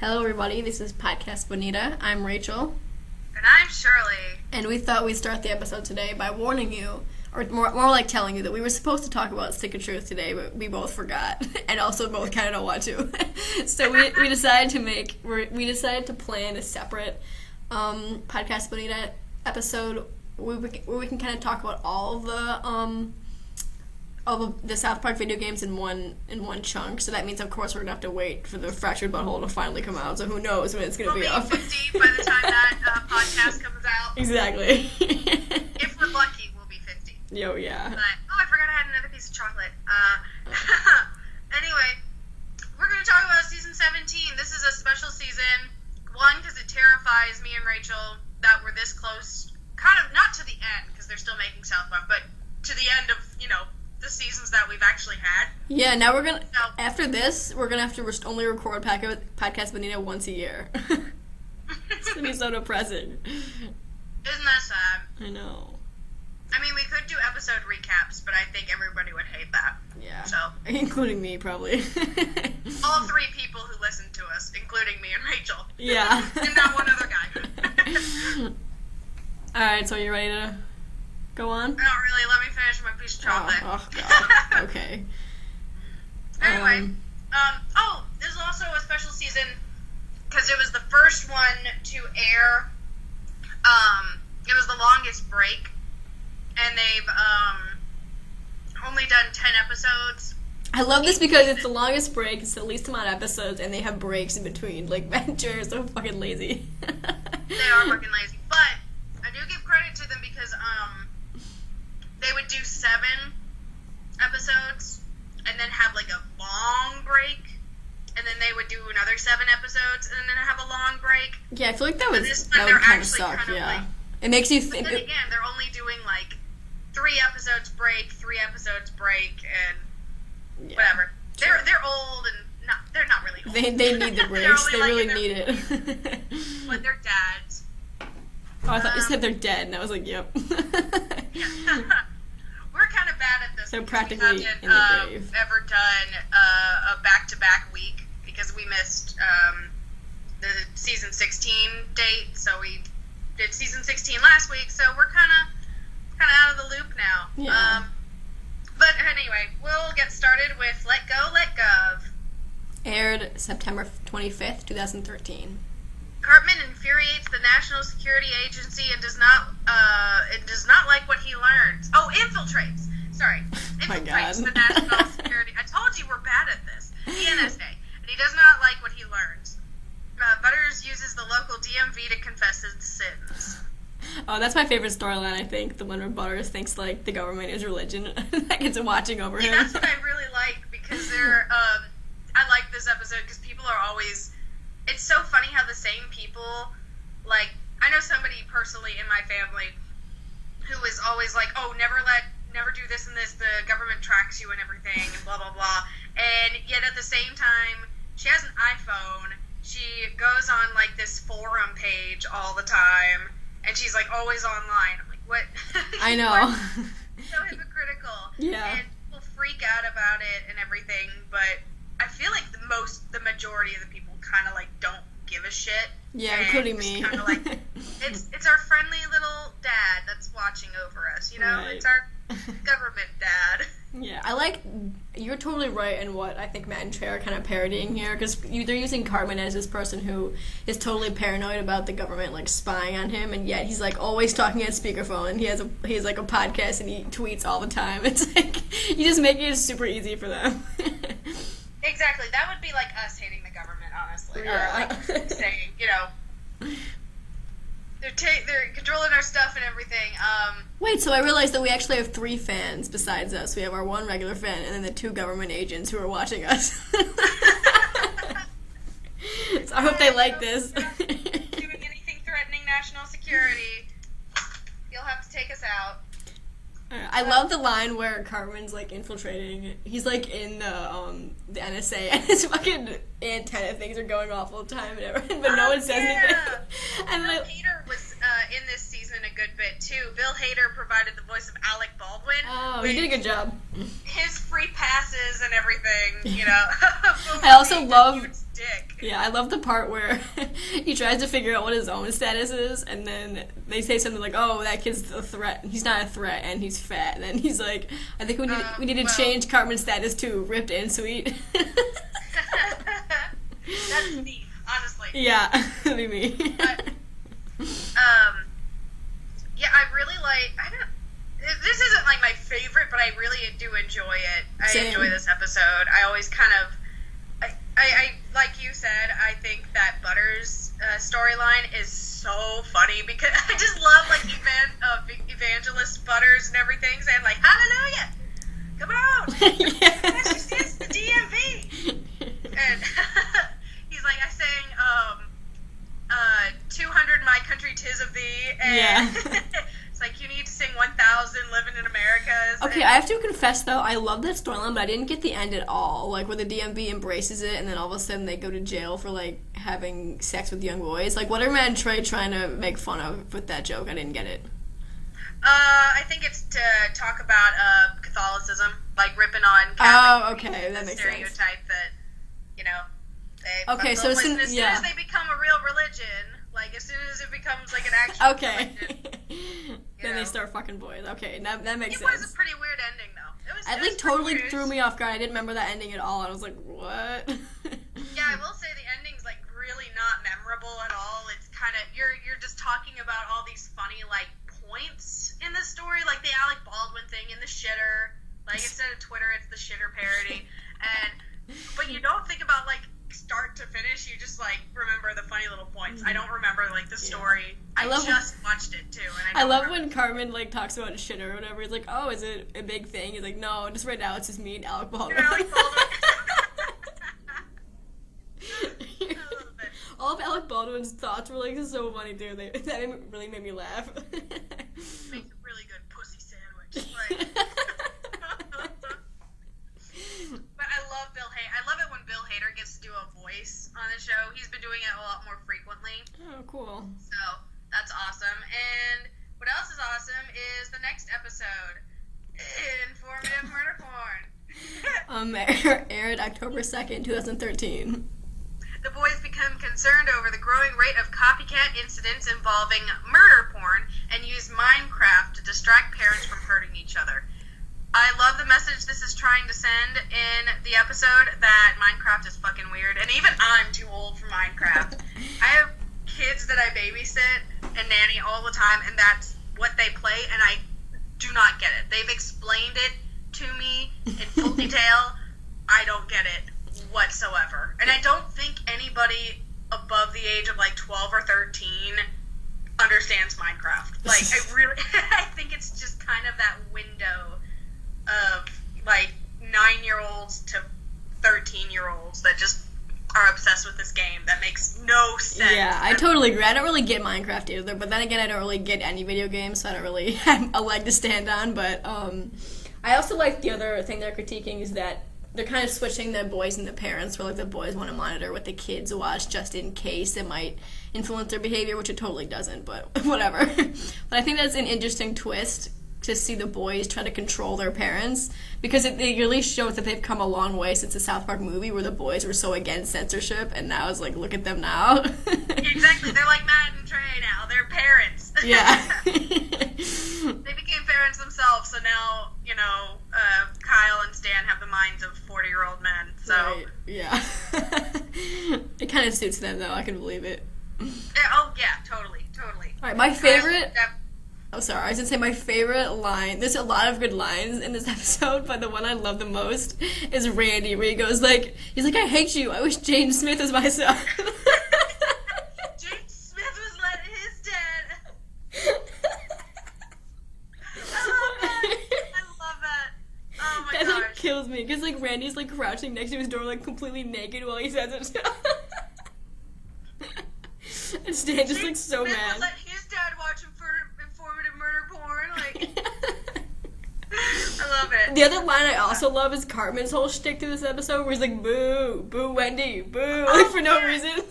Hello everybody, this is Podcast Bonita. I'm Rachel. And I'm Shirley. And we thought we'd start the episode today by warning you, or more like telling you that we were supposed to talk about Stick of Truth today, but we both forgot, and also both kind of don't want to. So we decided to plan a separate Podcast Bonita episode where we can kind of talk about all of the South Park video games in one chunk. So that means, of course, we're gonna have to wait for the Fractured Butthole to finally come out. So who knows when it's gonna be up? 50 by the time that podcast comes out. Exactly. If we're lucky, we'll be 50. Yo, yeah. But, I forgot I had another piece of chocolate. Anyway, we're gonna talk about season 17. This is a special season. One, because it terrifies me and Rachel that we're this close. Kind of not to the end, because they're still making South Park, but to the end of the seasons that we've actually had. Yeah, now we're gonna, after this, we're gonna have to only record Podcast Bonita once a year. It's gonna be so depressing. Isn't that sad? I know. I mean, we could do episode recaps, but I think everybody would hate that. Yeah. So. Including me, probably. All three people who listen to us, including me and Rachel. Yeah. And that one other guy. Alright, so you ready to go on? Not really. Let me finish my piece of chocolate. Oh God. Okay. Anyway, this is also a special season because it was the first one to air. It was the longest break, and they've only done 10 episodes. I love this because it's the longest break, it's the least amount of episodes, and they have breaks in between. Like, Venture is so fucking lazy. They are fucking lazy, but I do give credit to them because they would do 7 episodes and then have like a long break, and then they would do another 7 episodes and then have a long break. Yeah, I feel like that would kind of suck. Yeah, it makes you think. But then again, they're only doing like 3 episodes break, 3 episodes break, and whatever. True. They're old and they're not really old. They need the breaks. They really need it. But they're dads. Oh, I thought you said they're dead, and I was like, yep. Yeah. We're kind of bad at this. They're practically we haven't, in the grave. Ever done a back-to-back week because we missed the season 16 date, so we did season 16 last week. So we're kind of out of the loop now. Yeah. But anyway, we'll get started with Let Go, Let Gov. Aired September 25th, 2013. Cartman infuriates the National Security Agency and does not like what he learns. Oh, infiltrates. Sorry. Infiltrates the National Security. I told you we're bad at this. The NSA. And he does not like what he learns. Butters uses the local DMV to confess his sins. Oh, that's my favorite storyline, I think. The one where Butters thinks, like, the government is religion. Like, it's watching over him. That's what I really like, because they're, I like this episode, because people are always, it's so funny how the same people, like, I know somebody personally in my family who is always like, oh, never do this and this, the government tracks you and everything, and blah, blah, blah. And yet at the same time, she has an iPhone, she goes on, like, this forum page all the time, and she's, like, always online. I'm like, what? I know. So hypocritical. Yeah. And people freak out about it and everything, but I feel like the majority of the people kind of, like, don't give a shit. Yeah, including me. Kind of like, it's our friendly little dad that's watching over us, you know? Right. It's our government dad. Yeah, you're totally right in what I think Matt and Trey are kind of parodying here, because they're using Cartman as this person who is totally paranoid about the government, like, spying on him, and yet he's, like, always talking at speakerphone, and he has like, a podcast, and he tweets all the time. It's like, you just make it super easy for them. Exactly. That would be like us hating the government, honestly. Yeah. Or, like, saying, they're controlling our stuff and everything. Wait, so I realized that we actually have 3 fans besides us. We have our 1 regular fan and then the 2 government agents who are watching us. So I hope they like this. Doing anything threatening national security, you'll have to take us out. I love the line where Cartman's, like, infiltrating. He's, like, in the NSA, and his fucking antenna things are going off all the time, but no one says anything. And Bill Hader was in this season a good bit, too. Bill Hader provided the voice of Alec Baldwin. Oh, he did a good job. His free passes and everything, you know. I also love dick. Yeah, I love the part where he tries to figure out what his own status is, and then they say something like, "Oh, that kid's a threat. He's not a threat, and he's fat." And then he's like, "I think we need to change Cartman's status to ripped and sweet." That's me, honestly. Yeah, that'd be me. But, yeah, I really like. This isn't like my favorite, but I really do enjoy it. I enjoy this episode. I always kind of, I like you said, I think that Butters' storyline is so funny because I just love like evangelist Butters and everything saying like Hallelujah, come on, it's the DMV, and he's like I sang 200 My Country 'Tis of Thee, and it's like you need to sing 1,000 Living in America's. Okay, I have to confess though, I love that storyline, but I didn't get the end at all. Like where the DMV embraces it, and then all of a sudden they go to jail for like having sex with young boys. Like what are Matt and Trey trying to make fun of with that joke? I didn't get it. I think it's to talk about Catholicism, like ripping on Catholic. Oh, okay, that makes stereotype sense. that they okay, so as soon as yeah. they become a real religion, like as soon as it becomes like an actual religion, then they start fucking boys. Okay, that makes sense. It was a pretty weird ending though. It like totally threw me off guard. I didn't remember that ending at all. I was like, what? Yeah, I will say the ending's like really not memorable at all. It's kind of you're just talking about all these funny like points in the story, like the Alec Baldwin thing in the shitter. Like instead of Twitter, it's the shitter parody, but you don't think about like start to finish. You just like remember the funny little points. I don't remember like the story. I just watched it too, and I love when Cartman like talks about shit or whatever. He's like, "Oh, is it a big thing?" He's like, "No, just right now it's just me and Alec Baldwin." Alec Baldwin. All of Alec Baldwin's thoughts were like so funny too. That really made me laugh. Make a really good pussy sandwich. Like. But I love Bill Hader. I love it when Bill Hader gets to do a voice on the show. He's been doing it a lot more frequently. Oh, cool. So that's awesome. And what else is awesome is the next episode, Informative Murder Porn. Aired October 2nd, 2013. The boys become concerned over the growing rate of copycat incidents involving murder porn and use Minecraft to distract parents from hurting each other. I love the message this is trying to send in the episode that Minecraft is fucking weird, and even I'm too old for Minecraft. I have kids that I babysit and nanny all the time, and that's what they play, and I do not get it. They've explained it to me in full detail. I don't get it whatsoever. And I don't think anybody above the age of like 12 or 13 understands Minecraft. Like, I think it's just kind of that window of like 9-year-olds to 13-year-olds that just are obsessed with this game. That makes no sense. Yeah, I totally agree. I don't really get Minecraft either, but then again, I don't really get any video games, so I don't really have a leg to stand on. But I also like the other thing they're critiquing is that they're kind of switching the boys and the parents, where like the boys want to monitor what the kids watch just in case it might influence their behavior, which it totally doesn't, but whatever. But I think that's an interesting twist to see the boys try to control their parents, because it really shows that they've come a long way since the South Park movie, where the boys were so against censorship, and now it's like, look at them now. Exactly, they're like Matt and Trey now. They're parents. Yeah. They became parents themselves, so now, Kyle and Stan have the minds of 40-year-old men, so. Right. Yeah. It kind of suits them, though. I can believe it. Yeah, totally. All right, my favorite... Oh, sorry. I was going to say my favorite line. There's a lot of good lines in this episode, but the one I love the most is Randy, where he goes he's like, I hate you. I wish Jane Smith was my son. Jane Smith was his dad. I love that. Oh my gosh. That kills me, because Randy's crouching next to his door completely naked while he says it. And Stan just so Smith mad. Was let his dad watch him for informative murder porn. I love it. The other line I also love is Cartman's whole shtick to this episode, where he's like, boo, boo Wendy, boo, for no reason.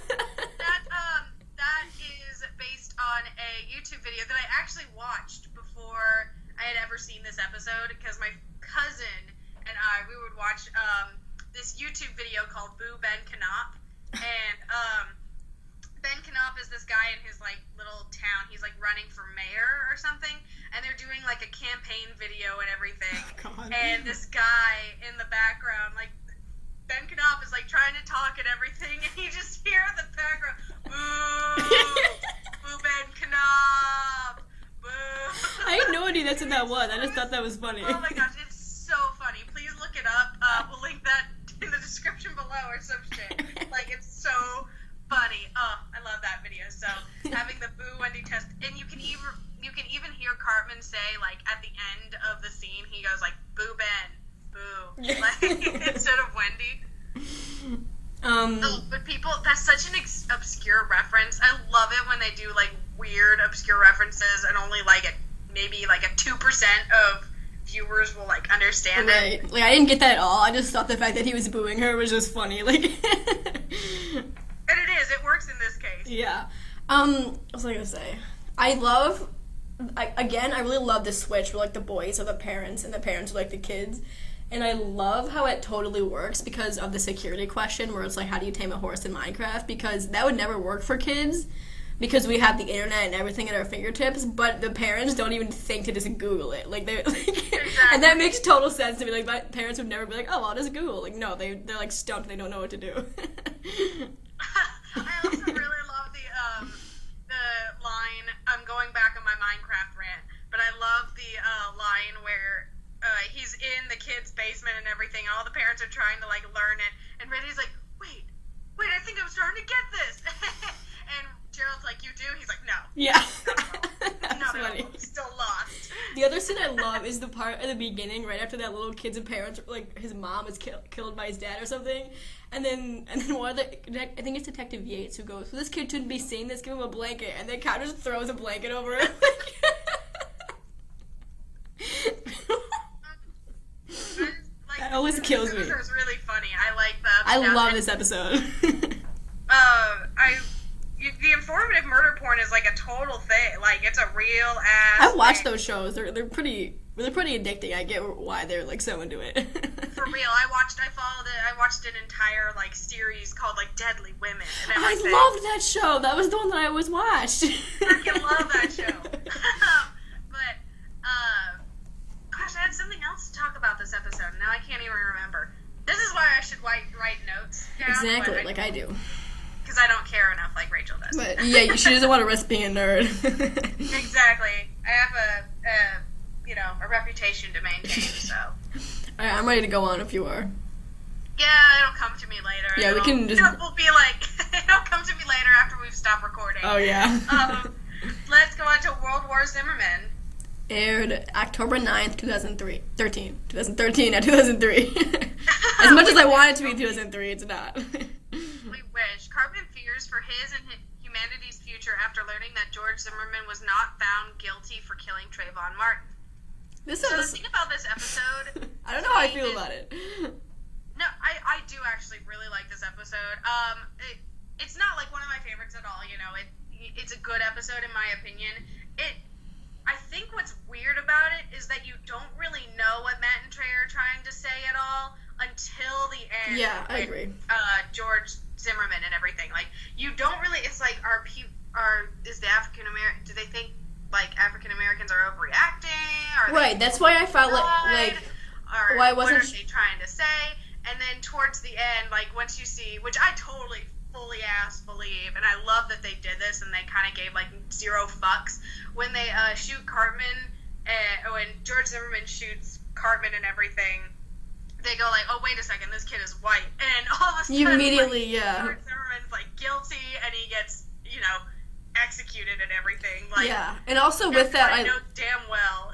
That is based on a YouTube video that I actually watched before I had ever seen this episode, because my cousin and we would watch this YouTube video called Boo Ben Canop, And Ben Knopf is this guy in his like little town. He's like running for mayor or something, and they're doing like a campaign video and everything. Oh, God. And this guy in the background, like Ben Knopf is like trying to talk and everything, and you just hear in the background, boo, boo Ben Knopf, boo. I had no idea that's what that was. I just thought that was funny. Oh my gosh, it's so funny. Please look it up. We'll link that in the description below or some shit. Like, it's so funny. Oh, I love that video. So having the boo Wendy test, and you can even hear Cartman say, like, at the end of the scene, he goes like, boo Ben, boo, like, instead of Wendy. But people, that's such an obscure reference. I love it when they do like weird obscure references and only like maybe like a 2% of viewers will like understand right. it. Like, I didn't get that at all. I just thought the fact that he was booing her was just funny. Like, And it is. It works in this case. yeah. What was I gonna say? I really love the switch where like the boys are the parents and the parents are like the kids. And I love how it totally works because of the security question where it's like, how do you tame a horse in Minecraft? Because that would never work for kids because we have the internet and everything at our fingertips, but the parents don't even think to just Google it. Like, they like, Exactly. And that makes total sense to me. Like, my parents would never be like, oh, I'll just Google. Like, no, they're like stumped. They don't know what to do. I also really love the line, I'm going back on my Minecraft rant, but I love the line where he's in the kid's basement and everything. All the parents are trying to like learn it, and Randy's like, "Wait, I think I'm starting to get this." And Gerald's like, "You do?" He's like, "No." Yeah. Not That's at funny. all. Still lost. The other scene I love is the part at the beginning, right after that little kid's parents, like his mom is killed by his dad or something, and then one of the, I think it's Detective Yates who goes, "Well, this kid shouldn't be seeing this. Give him a blanket," and then Kat just throws a blanket over it. That always kills me. This was really funny. I like that. I love this episode. The informative murder porn is like a total thing. Like, it's a real ass. I've watched thing. those shows. They're pretty addicting. I get why they're like so into it. For real, I watched an entire like series called like Deadly Women. And I everything. loved that show. That was the one that I always watched. Freaking love that show. But gosh, I had something else to talk about this episode. Now I can't even remember. This is why I should write notes down. Exactly, like I do. Because I don't care enough like Rachel does. But yeah, she doesn't want to risk being a nerd. Exactly. I have a reputation to maintain, so. Alright, I'm ready to go on if you are. Yeah, it'll come to me later. Yeah, we can just. We'll be like, it'll come to me later after we've stopped recording. Oh yeah. Let's go on to World War Zimmerman. Aired October 9th, 2003. 2013 at 2003. As much as I want it to be 2003, it's not. We wish. Cartman fears for his and humanity's future after learning that George Zimmerman was not found guilty for killing Trayvon Martin. So the thing about this episode... I don't know how I feel about it. No, I do actually really like this episode. It's not like one of my favorites at all, you know. It's a good episode in my opinion. I think what's weird about it is that you don't really know what Matt and Trey are trying to say at all until the end. Yeah, I agree. George Zimmerman and everything. Like, you don't really, it's like, is the African American, do they think, like, African Americans are overreacting? Right, that's why I felt like or why wasn't what are they trying to say? And then towards the end, like, once you see, which I totally fully ass believe, and I love that they did this and they kind of gave like zero fucks when they shoot Cartman, when George Zimmerman shoots Cartman and everything. They go like, oh wait a second, this kid is white, and all of a sudden, immediately, like, yeah. George Zimmerman's like guilty, and he gets executed and everything. Like, yeah, and also with that, I know damn well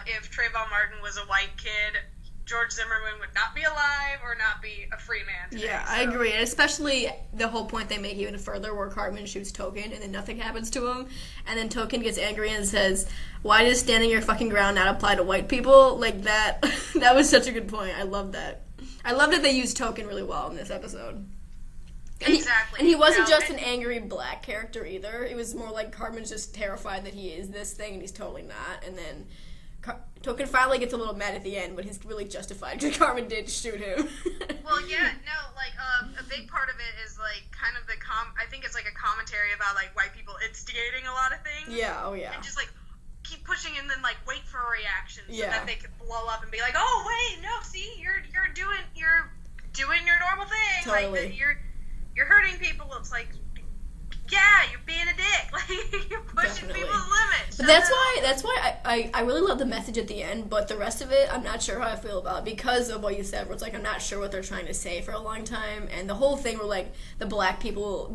if Trayvon Martin was a white kid, George Zimmerman would not be alive or not be a free man today. Yeah, I agree. And especially the whole point they make even further where Cartman shoots Token and then nothing happens to him. And then Token gets angry and says, why does standing your fucking ground not apply to white people? Like that, that was such a good point. I love that. I love that they used Token really well in this episode. And exactly. And he wasn't just an angry black character either. It was more like Cartman's just terrified that he is this thing and he's totally not. And then Token finally gets a little mad at the end, but he's really justified because Cartman did shoot him. Well, yeah, no, like, a big part of it is, like, kind of I think it's, like, a commentary about, like, white people instigating a lot of things. Yeah, oh, yeah. And just, like, keep pushing and then, like, wait for a reaction so Yeah. that they could blow up and be like, oh, wait, no, see, you're doing your normal thing. Totally. Like, you're hurting people. It's like, yeah, you're being a dick. Like, you're pushing Definitely. people's limits. But that's why I really love the message at the end, but the rest of it, I'm not sure how I feel about because of what you said, where it's like, I'm not sure what they're trying to say for a long time, and the whole thing where, like, the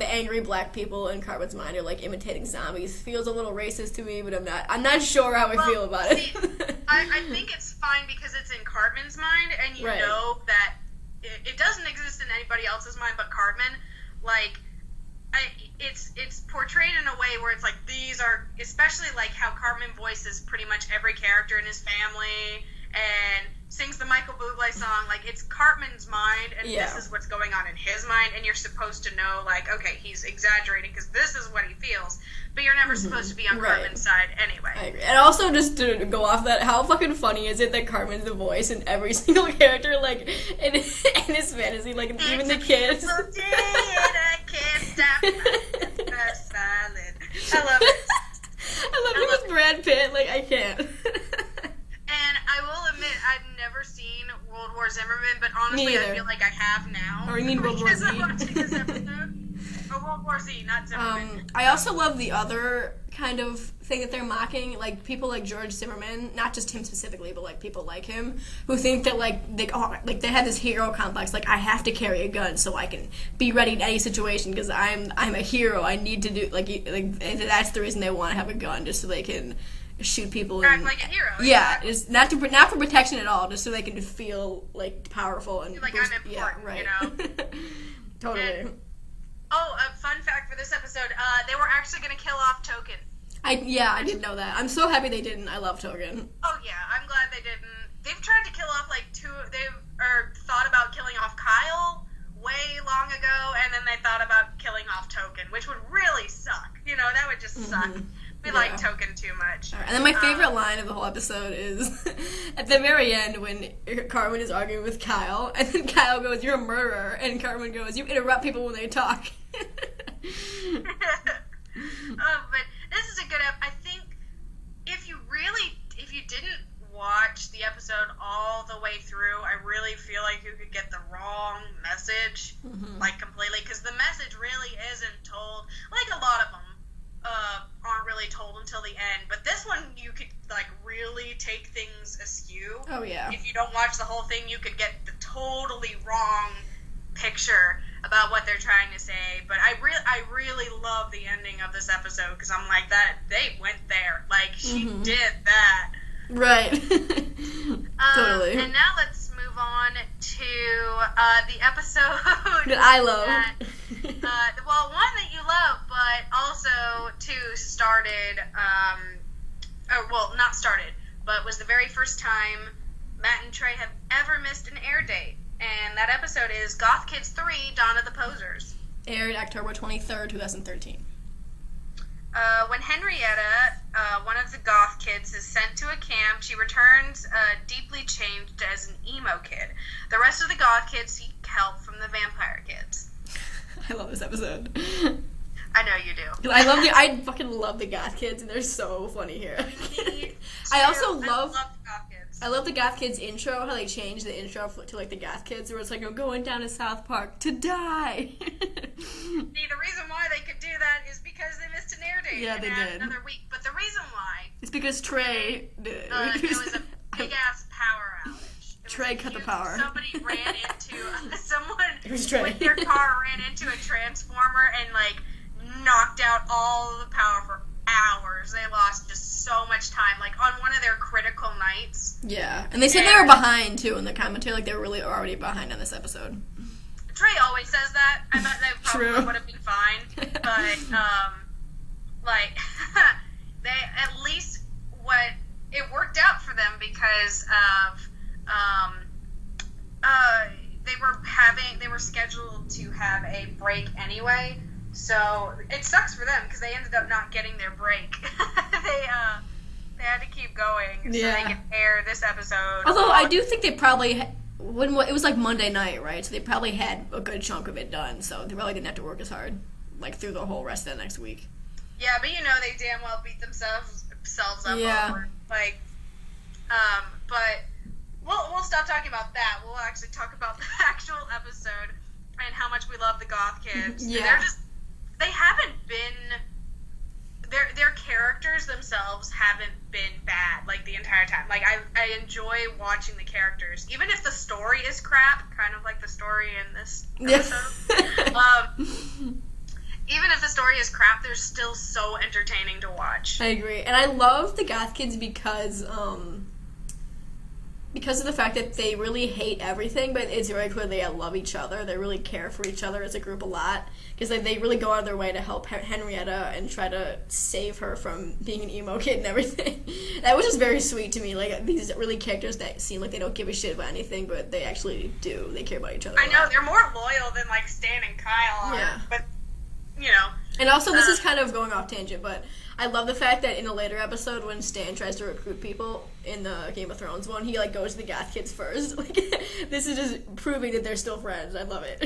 angry black people in Cartman's mind are, like, imitating zombies feels a little racist to me, but I'm not sure how I feel about it. I think it's fine because it's in Cartman's mind, and you Right. know that it doesn't exist in anybody else's mind but Cartman. Like, it's portrayed in a way where it's like these are, especially like how Cartman voices pretty much every character in his family and sings the Michael Bublé song. Like, it's Cartman's mind, and Yeah. this is what's going on in his mind, and you're supposed to know, like, okay, he's exaggerating because this is what he feels, but you're never supposed to be on Right. Cartman's side anyway. I agree. And also, just to go off that, how fucking funny is it that Cartman's the voice in every single character, like, in his fantasy, like, even the kids. It's a beautiful day and I can't stop my silent. I love it. I love it with Brad Pitt, like, I can't. And I will admit, I've never seen World War Zimmerman, but honestly, Me I either. feel like I have now. Or you mean World War because Z? I'm watching this episode. Or World War Z, not Zimmerman. I also love the other kind of thing that they're mocking, like people like George Zimmerman, not just him specifically, but like people like him who think that like they have this hero complex, like I have to carry a gun so I can be ready in any situation because I'm a hero. I need to do like that's the reason they want to have a gun, just so they can shoot people. Act like a hero. Yeah, Exactly. it's not for protection at all, just so they can feel like powerful and Like, boost- I'm important, yeah, right. you know? Totally. And- Oh, a fun fact for this episode, they were actually going to kill off Token. I didn't know that. I'm so happy they didn't. I love Token. Oh, yeah, I'm glad they didn't. They've tried to kill off, like, thought about killing off Kyle way long ago, and then they thought about killing off Token, which would really suck. You know, that would just suck. We like Token too much. Right. And then my favorite line of the whole episode is at the very end when Cartman is arguing with Kyle, and then Kyle goes, "You're a murderer," and Cartman goes, "You interrupt people when they talk." But this is a good I think if you didn't watch the episode all the way through, I really feel like you could get the wrong message, like, completely, because the message really isn't told, like a lot of them aren't really told until the end, but this one you could, like, really take things askew. Oh, yeah. If you don't watch the whole thing, you could get the totally wrong picture about what they're trying to say. But I really love the ending of this episode because I'm like, that they went there. Like, she did that. Right. Totally. And now let's move on to the episode that I love. well, one that you love, but also started, not started, but was the very first time Matt and Trey have ever missed an air date. And that episode is Goth Kids 3, Dawn of the Posers. Aired October 23rd, 2013. When Henrietta, one of the Goth kids, is sent to a camp, she returns deeply changed as an emo kid. The rest of the Goth kids seek help from the vampire kids. I love this episode. I know you do. I fucking love the Goth kids, and they're so funny here. I also love the Goth kids. I love the Goth Kids intro, how they changed the intro to, like, the Goth Kids, where it's like, I'm going down to South Park to die. See, the reason why they could do that is because they missed an air date. Yeah, they and did. Another week. But the reason why... It's because Trey... it was a big-ass power outage. Trey cut the power. Somebody ran into... It was Trey. with their car ran into a transformer and, like, knocked out all the power for hours. They lost just so much time, like, on one of their critical nights. Yeah, and they said they were behind, too, in the commentary, like, they were really already behind on this episode. Trey always says that. I bet they probably True. would have been fine. But, like, they, at least, it worked out for them because of, they were scheduled to have a break anyway. So it sucks for them because they ended up not getting their break. They had to keep going so Yeah. they could air this episode. Although I do think they probably when it was like Monday night, right? So they probably had a good chunk of it done. So they probably didn't have to work as hard like through the whole rest of the next week. Yeah, but you know they damn well beat themselves up Yeah. over like, but we'll stop talking about that. We'll actually talk about the actual episode and how much we love the Goth kids. Yeah. They haven't been. Their characters themselves haven't been bad like the entire time. Like I enjoy watching the characters, even if the story is crap, kind of like the story in this episode. Even if the story is crap, they're still so entertaining to watch. I agree, and I love the Goth kids because of the fact that they really hate everything, but it's very clear they love each other. They really care for each other as a group a lot, because they really go out of their way to help Henrietta and try to save her from being an emo kid and everything. That was just very sweet to me. Like, these really characters that seem like they don't give a shit about anything, but they actually do. They care about each other a I know, lot. they're more loyal than, like, Stan and Kyle are. Yeah. But, you know. And also, this is kind of going off tangent, but I love the fact that in a later episode when Stan tries to recruit people in the Game of Thrones one, he, like, goes to the Goth kids first. Like, this is just proving that they're still friends. I love it.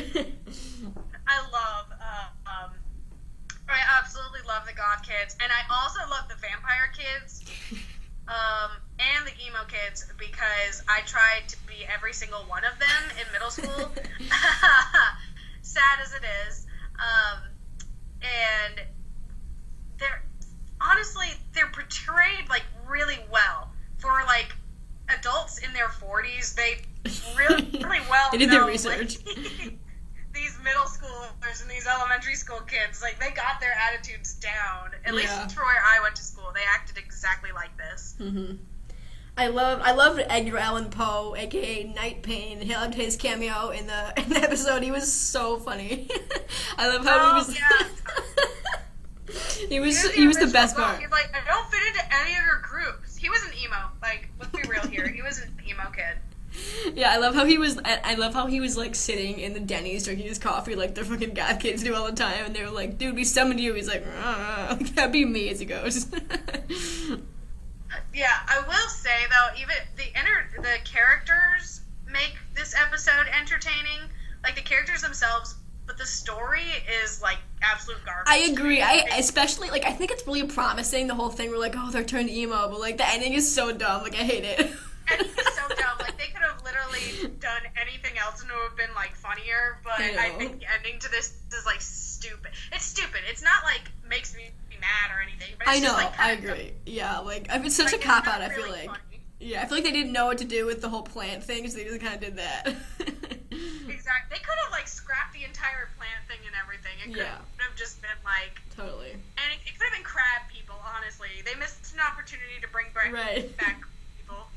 I absolutely love the Goth kids, and I also love the vampire kids, and the emo kids, because I tried to be every single one of them in middle school, sad as it is, and they're portrayed, like, really well. For, like, adults in their 40s, they really well They did know, their research. Like, these middle schoolers and these elementary school kids, like, they got their attitudes down. At least for where I went to school, they acted exactly like this. Mm-hmm. I loved Edgar Allan Poe, aka Night Pain. He loved his cameo in the episode. He was so funny. I love how he was. Yeah. he was the best part. He's like, I don't fit into any of your groups. He was an emo. Like, let's be real here. He was an emo kid. Yeah, I love how he was like sitting in the Denny's drinking his coffee like the fucking Goth kids do all the time, and they were like, "Dude, we summoned you." He's like, "That'd be me," as he goes. Yeah, I will say though, even the characters make this episode entertaining. Like the characters themselves, but the story is like absolute garbage. I agree. I especially like. I think it's really promising. The whole thing. We're like, oh, they're turned emo, but like the ending is so dumb. Like I hate it. And it's so dumb. Like they could have literally done anything else and it would have been like funnier. But I think the ending to this is like stupid. It's stupid. It's not like makes me mad or anything. But it's just, like, I agree. Dumb. Yeah, like I mean, it's such like, a cop out. really I feel like. funny. Yeah, I feel like they didn't know what to do with the whole plant thing, so they just kind of did that. Exactly. They could have like scrapped the entire plant thing and everything. It could have just been like totally. And it could have been crab people. Honestly, they missed an opportunity to bring back people.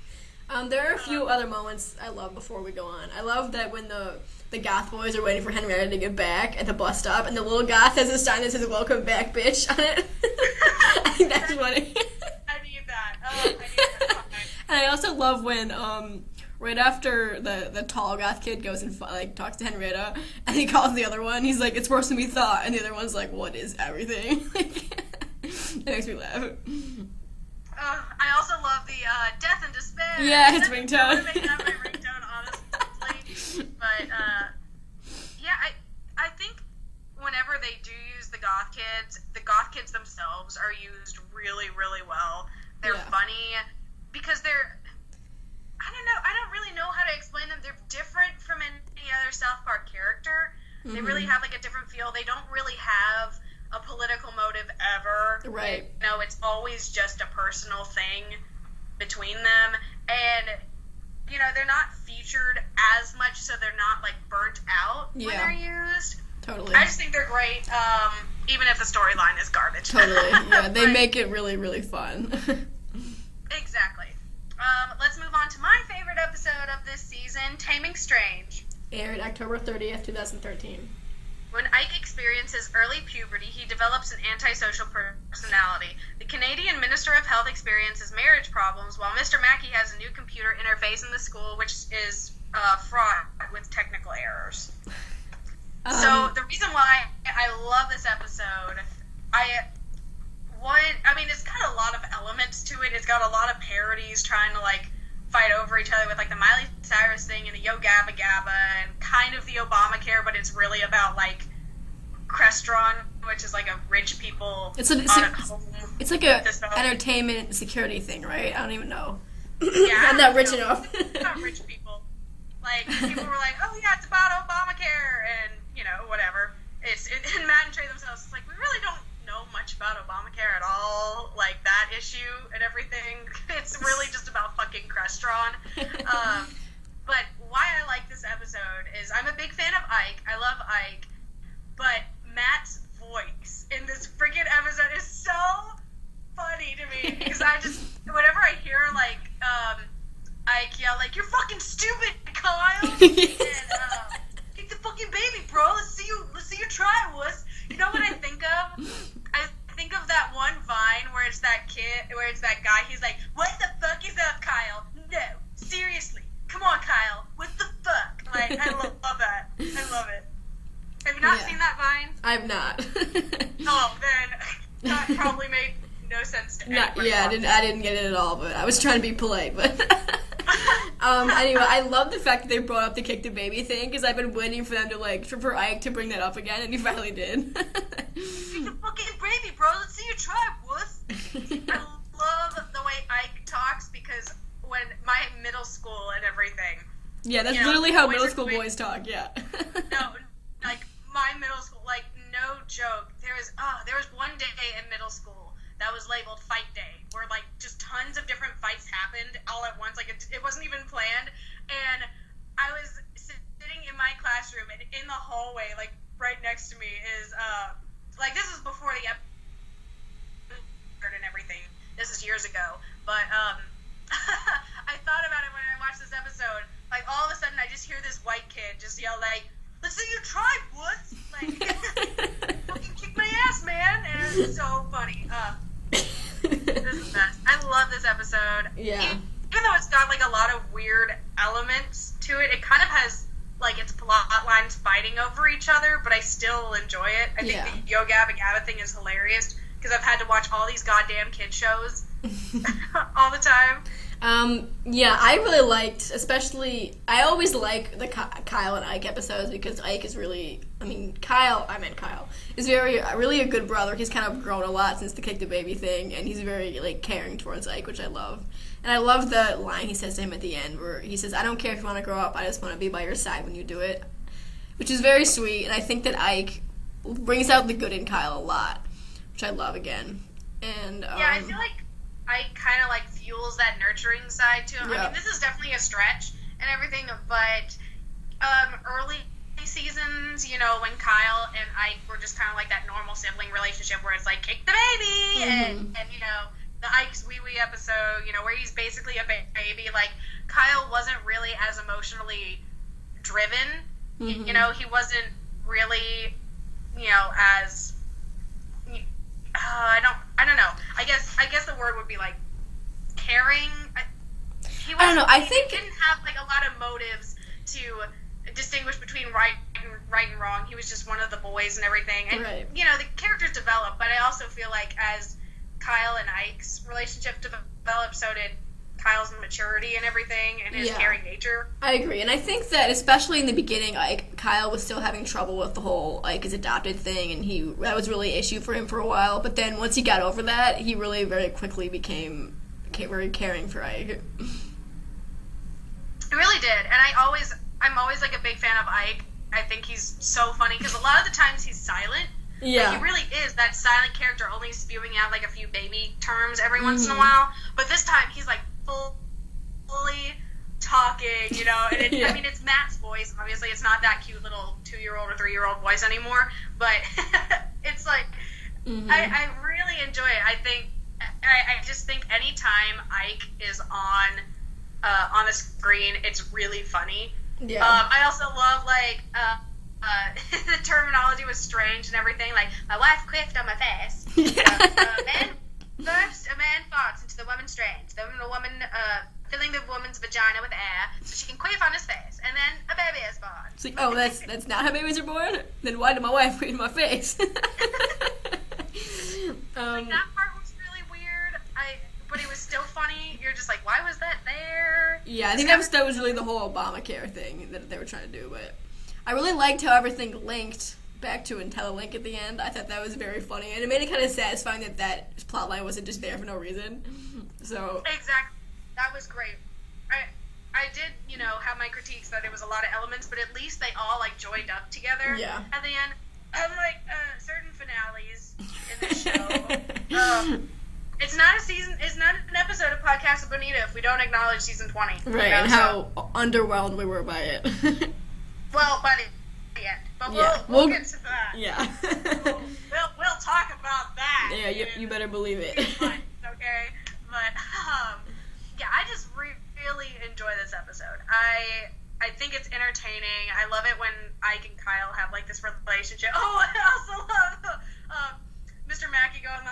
There are a few other moments I love before we go on. I love that when the Goth boys are waiting for Henrietta to get back at the bus stop, and the little Goth has a sign that says "Welcome back, bitch" on it. I think that's funny. I need that. I need that. And I also love when, right after the tall Goth kid goes and talks to Henrietta, and he calls the other one. He's like, "It's worse than we thought," and the other one's like, "What is everything?" That makes me laugh. I also love the Death and Despair. Yeah, his ringtone. I would make that my ringtone, honestly. But, yeah, I think whenever they do use the Goth kids themselves are used really, really well. They're funny because I don't really know how to explain them. They're different from any other South Park character. Mm-hmm. They really have, like, a different feel. They don't really have a political motive ever. Right. You know, it's always just a personal thing between them. And, you know, they're not featured as much, so they're not, like, burnt out when they're used. Totally. I just think they're great, even if the storyline is garbage. Totally. Yeah, they make it really, really fun. Exactly. Let's move on to my favorite episode of this season, Taming Strange. Aired October 30th, 2013. When Ike experiences early puberty, he develops an antisocial personality. The Canadian Minister of Health experiences marriage problems, while Mr. Mackey has a new computer interface in the school, which is fraught with technical errors. So the reason why I love this episode, it's got a lot of elements to it. It's got a celebrities trying to, like, fight over each other with, like, the Miley Cyrus thing and the Yo Gabba Gabba and kind of the Obamacare, but it's really about, like, Crestron, which is, like, a rich people It's like a entertainment security thing, right? I don't even know. Yeah, I'm not rich enough. It's not rich people. Like, people were like, oh, yeah, it's about Obamacare, and, you know, whatever. And Matt and Trey themselves, it's like, we really don't know much about Obamacare at all, like, that issue and everything. It's really just about fucking Crestron. But why I like this episode is I'm a big fan of Ike. I love Ike. But Matt's voice in this freaking episode is so funny to me, because I just, whenever I hear, like, Ike yell, like, you're fucking stupid, Kyle! And, kick the fucking baby, bro! Let's see you try it, wuss! You know what I think of? I think of that one Vine where it's that guy, he's like, what the fuck is up, Kyle? No, seriously, come on, Kyle, what the fuck? Like, I love that. I love it. Have you not seen that Vine? I've not. Oh, then that probably made no sense to anybody. I didn't get it at all, but I was trying to be polite, but... Anyway, I love the fact that they brought up the kick the baby thing, because I've been waiting for them to, like, for Ike to bring that up again, and he finally did. Kick the fucking baby, bro. Let's see you try, wuss. I love the way Ike talks, because when my middle school and everything... Yeah, that's literally how middle school boys talk, yeah. No, like, my middle school, like, no joke. There was one day in middle school that was labeled Fight Day, where, like, just tons of different fights happened all at once. Like, it wasn't even planned. And I was sitting in my classroom, and in the hallway, like, right next to me is, like, this is before the episode and everything. This is years ago. But, I thought about it when I watched this episode. Like, all of a sudden, I just hear this white kid just yell, like, let's see you try, wuss! Like, fucking kick my ass, man! And it's so funny. This is the best. I love this episode. Yeah. Even though it's got, like, a lot of weird elements to it, it kind of has, like, its plot lines fighting over each other, but I still enjoy it. I think the Yo Gabba Gabba thing is hilarious, because I've had to watch all these goddamn kid shows all the time. I really liked, especially, I always like the Kyle and Ike episodes, because Ike is really, Kyle is really a good brother. He's kind of grown a lot since the kick the baby thing, and he's very, like, caring towards Ike, which I love. And I love the line he says to him at the end, where he says, I don't care if you want to grow up, I just want to be by your side when you do it, which is very sweet, and I think that Ike brings out the good in Kyle a lot, which I love again. And, I feel like Ike kind of, like, fuels that nurturing side to him. Yeah. I mean, this is definitely a stretch and everything, but early seasons, you know, when Kyle and Ike were just kind of like that normal sibling relationship where it's like, kick the baby, and you know, the Ike's Wee Wee episode, you know, where he's basically a baby, like, Kyle wasn't really as emotionally driven, you know, he wasn't really, you know, as... I don't know. I guess the word would be, like, caring. He didn't have, like, a lot of motives to distinguish between right and wrong. He was just one of the boys and everything. And, you know, the characters develop, but I also feel like as Kyle and Ike's relationship developed, so did Kyle's maturity and everything, and his caring nature. I agree, and I think that especially in the beginning, Kyle was still having trouble with the whole Ike is adopted thing, and that was really an issue for him for a while. But then once he got over that, he really very quickly became very caring for Ike. He really did, and I'm always like a big fan of Ike. I think he's so funny because a lot of the times he's silent. Yeah. Like, he really is that silent character, only spewing out like a few baby terms every once in a while. But this time he's like fully talking, you know. And I mean, it's Matt's voice. Obviously, it's not that cute little 2-year-old or 3-year-old voice anymore. But it's like I really enjoy it. I just think anytime Ike is on the screen, it's really funny. Yeah. I also love, like, the terminology was strange and everything. Like, my wife quiffed on my face. First, a man farts into the woman's strands. Then a woman filling the woman's vagina with air so she can quiff on his face. And then a baby is born. It's like, oh, that's not how babies are born? Then why did my wife quiff in my face? Like, that part was really weird. But it was still funny. You're just like, why Yeah, I think that was really the whole Obamacare thing that they were trying to do, but I really liked how everything linked back to IntelliLink at the end. I thought that was very funny, and it made it kind of satisfying that plotline wasn't just there for no reason. So exactly, that was great. I did, have my critiques that it was a lot of elements, but at least they all joined up together. Yeah. At the end, unlike certain finales in this show, it's not an episode of Podcasa Bonita if we don't acknowledge season 20. Right, and how underwhelmed we were by it. Well, by the end, but we'll get to that. Yeah. we'll talk about that. Yeah, you better believe it. Okay, but yeah, I just really enjoy this episode. I think it's entertaining. I love it when Ike and Kyle have this relationship. Oh, I also love Mr. Mackey going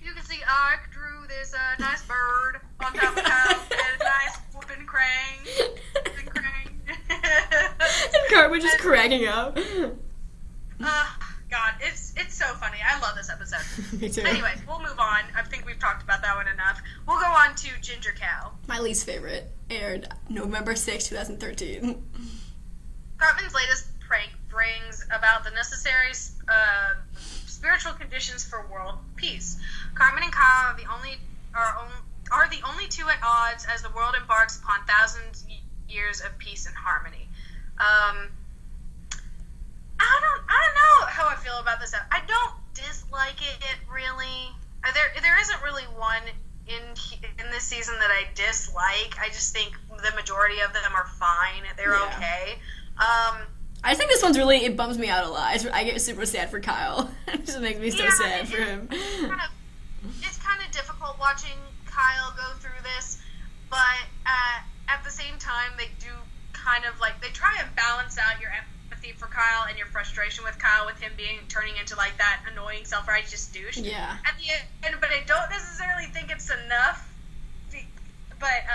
you can see Ike drew this nice bird on top of Kyle and a nice whooping crane. And Cartman just cracking up. God, it's so funny. I love this episode. Me too. Anyways, we'll move on. I think we've talked about that one enough. We'll go on to Ginger Cow. My least favorite. Aired November 6, 2013. Cartman's latest prank brings about the necessary spiritual conditions for world peace. Cartman and Kyle are the only two at odds as the world embarks upon thousands years of peace and harmony. I don't know how I feel about this. I don't dislike it really. There isn't really one in this season that I dislike. I just think the majority of them are fine. They're okay. I think this one's really, it bums me out a lot. I get super sad for Kyle. It just makes me so sad for him. It's kind of difficult watching Kyle go through this, but at the same time, they do kind of they try and balance out your empathy for Kyle and your frustration with Kyle with him turning into that annoying self-righteous douche. Yeah. At the end, but I don't necessarily think it's enough. But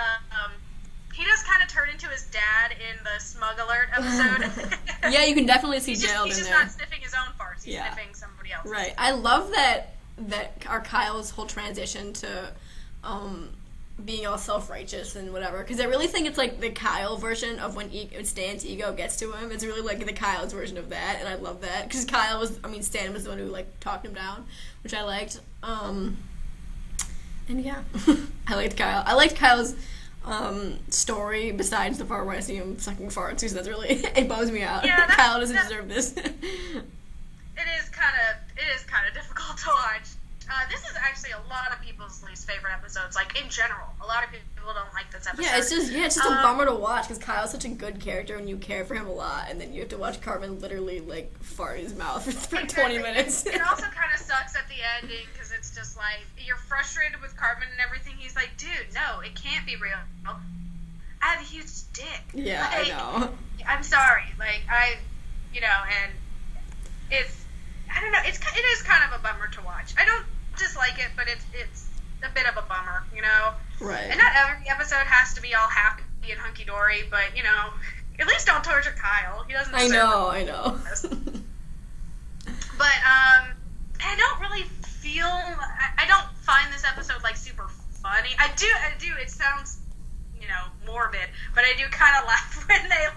he does kind of turn into his dad in the Smug Alert episode. Yeah, you can definitely see Gerald in there. He's just not sniffing his own farts. He's sniffing somebody else's. Right. I love that our Kyle's whole transition to being all self-righteous and whatever, because I really think it's the Kyle version of when Stan's ego gets to him. It's really the Kyle's version of that, and I love that, because Stan was the one who talked him down, which I liked. And yeah, I liked Kyle. I liked Kyle's story besides the part where I see him sucking farts, because that's really, it bums me out. Yeah, Kyle doesn't deserve this. It is kind of difficult to watch. This is actually a lot of people's least favorite episodes. In general, a lot of people don't like this episode. Yeah, it's just a bummer to watch, because Kyle's such a good character and you care for him a lot, and then you have to watch Cartman literally fart in his mouth for 20 minutes. It also kind of sucks at the ending, because it's just you're frustrated with Cartman and everything. He's like, dude, no, it can't be real. I have a huge dick. Yeah, I know. I'm sorry. And it's, I don't know, it is kind of a bummer to watch. I don't dislike it, but it's a bit of a bummer, Right. And not every episode has to be all happy and hunky-dory, but, at least don't torture Kyle. He doesn't deserve I know. But, I don't really feel, I don't find this episode, super funny. I do, it sounds, morbid, but I do kind of laugh when they,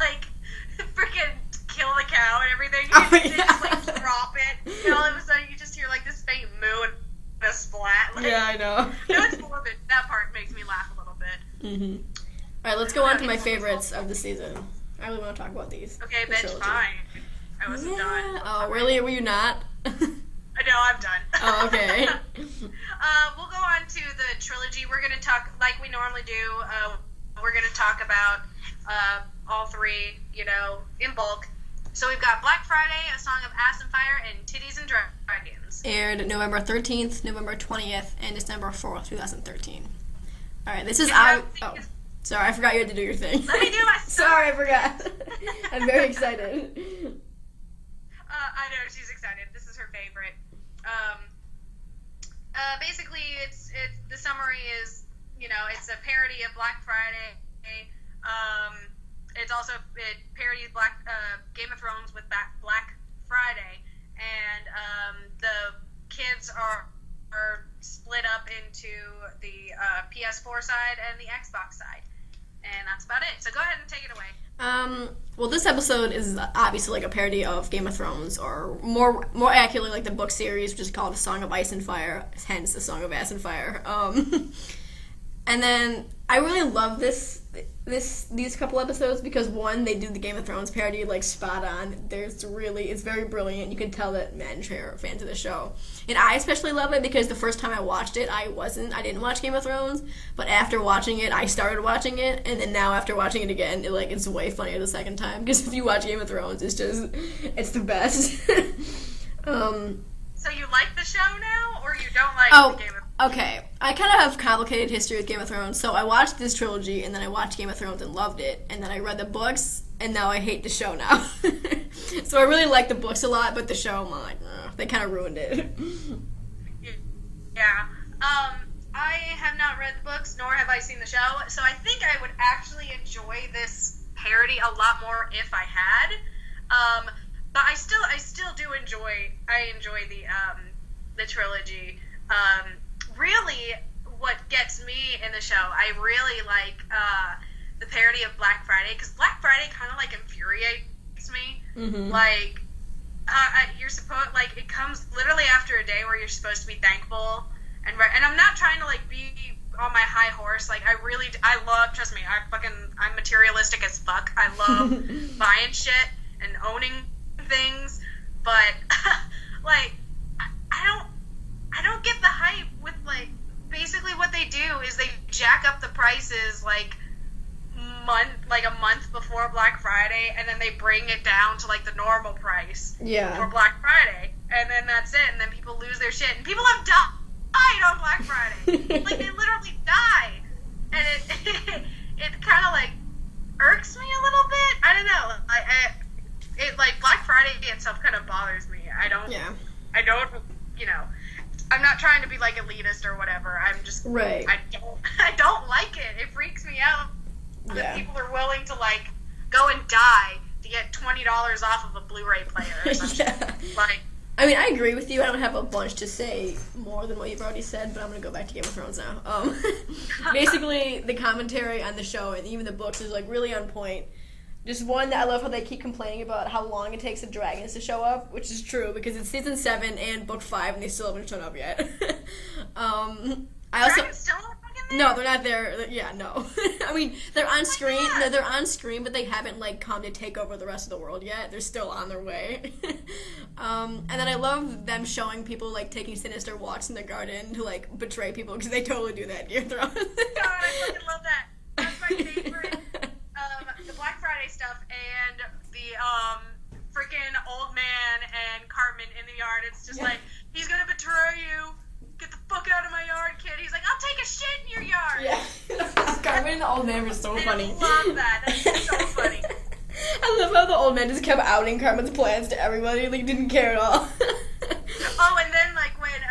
freaking kill the cow and everything. They just, drop it, and all of a sudden you just hear, this faint moo and a splat. Yeah, I know. It's morbid. That part makes me laugh a little bit. Mm-hmm. Alright, let's go on to my favorites of the season. I really want to talk about these. Okay, bitch, fine. I wasn't done. Oh, really? Were you not? No, I'm done. Oh, okay. We'll go on to the trilogy. We're going to talk, like we normally do, we're going to talk about all three, in bulk. So we've got Black Friday, A Song of Ass and Fire, and Titties and Dragons. Aired November 13th, November 20th, and December 4th, 2013. Alright, this is sorry, I forgot you had to do your thing. Let me do my stuff. Sorry, I forgot. I'm very excited. I know, she's excited. This is her favorite. Basically, it's the summary is, it's a parody of Black Friday. It's also, it parodies Game of Thrones with Black Friday, and the kids are split up into the PS4 side and the Xbox side. And that's about it. So go ahead and take it away. Well, this episode is obviously like a parody of Game of Thrones, or more accurately, like the book series, which is called A Song of Ice and Fire, hence The Song of Ass and Fire. And then I really love these couple episodes because, one, they do the Game of Thrones parody like spot on. It's very brilliant. You can tell that Matt and Trey are fans of the show, and I especially love it because the first time I watched it, I didn't watch Game of Thrones, but after watching it, I started watching it, and then now after watching it again, it's way funnier the second time because if you watch Game of Thrones, it's the best. So you like the show now, or you don't like the Game of Thrones? Okay. I kind of have complicated history with Game of Thrones, so I watched this trilogy, and then I watched Game of Thrones and loved it, and then I read the books, and now I hate the show now. So I really like the books a lot, but the show, I'm like, they kind of ruined it. Yeah. I have not read the books, nor have I seen the show, so I think I would actually enjoy this parody a lot more if I had. But I still do enjoy the trilogy. Really, what gets me in the show, I really like the parody of Black Friday, because Black Friday kind of like infuriates me. Mm-hmm. Like, you're supposed, like, it comes literally after a day where you're supposed to be thankful, and I'm not trying to like be on my high horse. Like, I love, trust me, I'm materialistic as fuck. I love buying shit and owning things, but like, I don't get the hype with, like, basically what they do is they jack up the prices like a month before Black Friday, and then they bring it down to like the normal price for Black Friday, and then that's it, and then people lose their shit, and people have died on Black Friday. Like, they literally die, and it kind of like irks me a little bit. I don't know. Like Black Friday itself kind of bothers me. I don't, you know, I'm not trying to be like elitist or whatever. I'm just, right. I don't like it. It freaks me out that people are willing to like go and die to get $20 off of a Blu-ray player or something. Like, I mean, I agree with you. I don't have a bunch to say more than what you've already said, but I'm going to go back to Game of Thrones now. Basically, the commentary on the show and even the books is like really on point. Just one, I love how they keep complaining about how long it takes the dragons to show up, which is true because it's season 7 and book 5 and they still haven't shown up yet. Dragons still aren't fucking there? No, they're not there. Yeah, no. I mean, they're on screen. They're on screen, but they haven't like come to take over the rest of the world yet. They're still on their way. And then I love them showing people like taking sinister walks in the garden to like betray people because they totally do that in Game of Thrones. God, I fucking love that. That's my favorite. The Black Friday stuff and the freaking old man and Cartman in the yard. It's just like, he's gonna betray you. Get the fuck out of my yard, kid. He's like, I'll take a shit in your yard. Yeah. Cartman and the old man were so funny. I love that. That's so funny. I love how the old man just kept outing Cartman's plans to everybody. Like, didn't care at all. Oh, and then like when